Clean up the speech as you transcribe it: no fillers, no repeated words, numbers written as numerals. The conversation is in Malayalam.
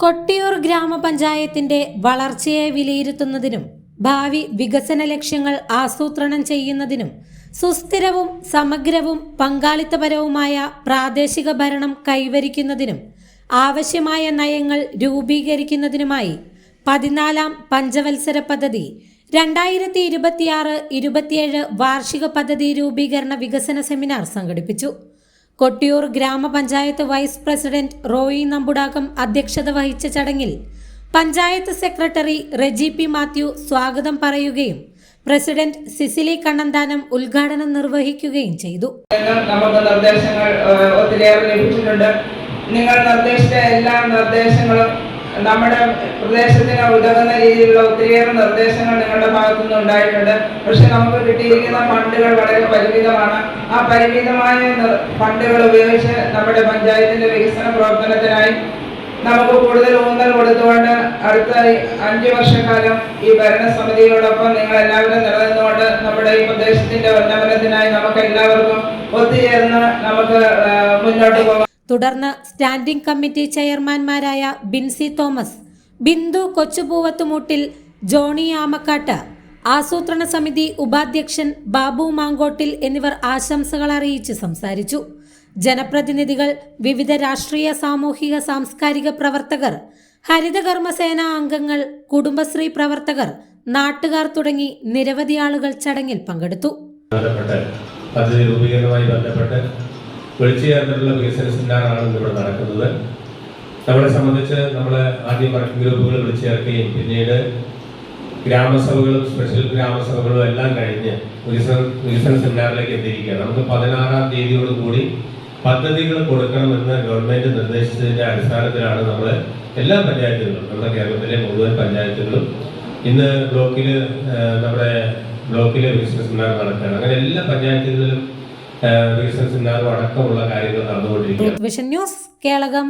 കൊട്ടിയൂർ ഗ്രാമപഞ്ചായത്തിന്റെ വളർച്ചയെ വിലയിരുത്തുന്നതിനും ഭാവി വികസന ലക്ഷ്യങ്ങൾ ആസൂത്രണം ചെയ്യുന്നതിനും സുസ്ഥിരവും സമഗ്രവും പങ്കാളിത്തപരവുമായ പ്രാദേശിക ഭരണം കൈവരിക്കുന്നതിനും ആവശ്യമായ നയങ്ങൾ രൂപീകരിക്കുന്നതിനുമായി 14ാം പഞ്ചവത്സര പദ്ധതി 2026-27 വാർഷിക പദ്ധതി രൂപീകരണ വികസന സെമിനാർ സംഘടിപ്പിച്ചു. കൊട്ടിയൂർ ഗ്രാമപഞ്ചായത്ത് വൈസ് പ്രസിഡന്റ് റോയി നമ്പുടാകം അധ്യക്ഷത വഹിച്ച ചടങ്ങിൽ പഞ്ചായത്ത് സെക്രട്ടറി റെജി പി മാത്യു സ്വാഗതം പറയുകയും പ്രസിഡന്റ് സിസിലി കണ്ണന്താനം ഉദ്ഘാടനം നിർവഹിക്കുകയും ചെയ്തു. നമുക്ക് നിർദ്ദേശങ്ങൾ ഒത്തിരിയേറെ ലഭിച്ചിട്ടുണ്ട്. നിങ്ങൾ നിർദ്ദേശിച്ച എല്ലാ നിർദ്ദേശങ്ങളും നമ്മുടെ പ്രദേശത്തിന് ഉതകുന്ന രീതിയിലുള്ള ഒത്തിരിയേറെ നിർദ്ദേശങ്ങൾ നിങ്ങളുടെ ഭാഗത്തുനിന്ന് ഉണ്ടായിട്ടുണ്ട്. പക്ഷെ നമുക്ക് കിട്ടിയിരിക്കുന്ന ഫണ്ടുകൾ വളരെ പരിമിതമാണ്. ആ പരിമിതമായ ഫണ്ടുകൾ ഉപയോഗിച്ച് നമ്മുടെ പഞ്ചായത്തിന്റെ വികസന പ്രവർത്തനത്തിനായി നമുക്ക് കൂടുതൽ ഊന്നൽ കൊടുത്തുകൊണ്ട് അടുത്ത 5 വർഷക്കാലം ഈ ഭരണസമിതിയോടൊപ്പം നിങ്ങൾ എല്ലാവരും നിലനിന്നുകൊണ്ട് നമ്മുടെ ഈ പ്രദേശത്തിന്റെ ഉന്നമനത്തിനായി നമുക്ക് എല്ലാവർക്കും ഒത്തുചേർന്ന് നമുക്ക് മുന്നോട്ട് പോകാം. തുടർന്ന് സ്റ്റാൻഡിംഗ് കമ്മിറ്റി ചെയർമാൻമാരായ ബിൻസി തോമസ്, ബിന്ദു കൊച്ചുപൂവത്തുമൂട്ടിൽ, ജോണി ആമക്കാട്ട്, ആസൂത്രണ സമിതി ഉപാധ്യക്ഷൻ ബാബു മാങ്കോട്ടിൽ എന്നിവർ ആശംസകൾ അറിയിച്ച് സംസാരിച്ചു. ജനപ്രതിനിധികൾ, വിവിധ രാഷ്ട്രീയ, സാമൂഹിക, സാംസ്കാരിക പ്രവർത്തകർ, ഹരിതകർമ്മസേന അംഗങ്ങൾ, കുടുംബശ്രീ പ്രവർത്തകർ, നാട്ടുകാർ തുടങ്ങി നിരവധി ആളുകൾ ചടങ്ങിൽ പങ്കെടുത്തു. പദ്ധതി രൂപീകരണവുമായി ബന്ധപ്പെട്ട് വിളിച്ചുചേർന്നിട്ടുള്ള വികസന സെമിനാറാണ് ഇവിടെ നടക്കുന്നത്. നമ്മളെ സംബന്ധിച്ച് നമ്മൾ ആദ്യം വർക്കിംഗ് ഗ്രൂപ്പുകൾ വിളിച്ചു ചേർക്കുകയും പിന്നീട് ഗ്രാമസഭകളും സ്പെഷ്യൽ ഗ്രാമസഭകളും എല്ലാം കഴിഞ്ഞ് വികസന സെമിനാറിലേക്ക് എത്തിയിരിക്കുകയാണ്. നമുക്ക് 16ാം തീയതിയോട് കൂടി പദ്ധതികൾ കൊടുക്കണമെന്ന് ഗവൺമെന്റ് നിർദ്ദേശിച്ചതിന്റെ അടിസ്ഥാനത്തിലാണ് നമ്മൾ എല്ലാ പഞ്ചായത്തുകളും, നമ്മുടെ കേരളത്തിലെ മുഴുവൻ പഞ്ചായത്തുകളും ഇന്ന് നമ്മുടെ ബ്ലോക്കിലെ വികസന സെമിനാർ നടക്കുകയാണ്. അങ്ങനെ എല്ലാ പഞ്ചായത്തുകളിലും വികസന സെമിനാറും അടക്കമുള്ള കാര്യങ്ങൾ നടന്നുകൊണ്ടിരിക്കുകയാണ്. Vision news, Kelakam.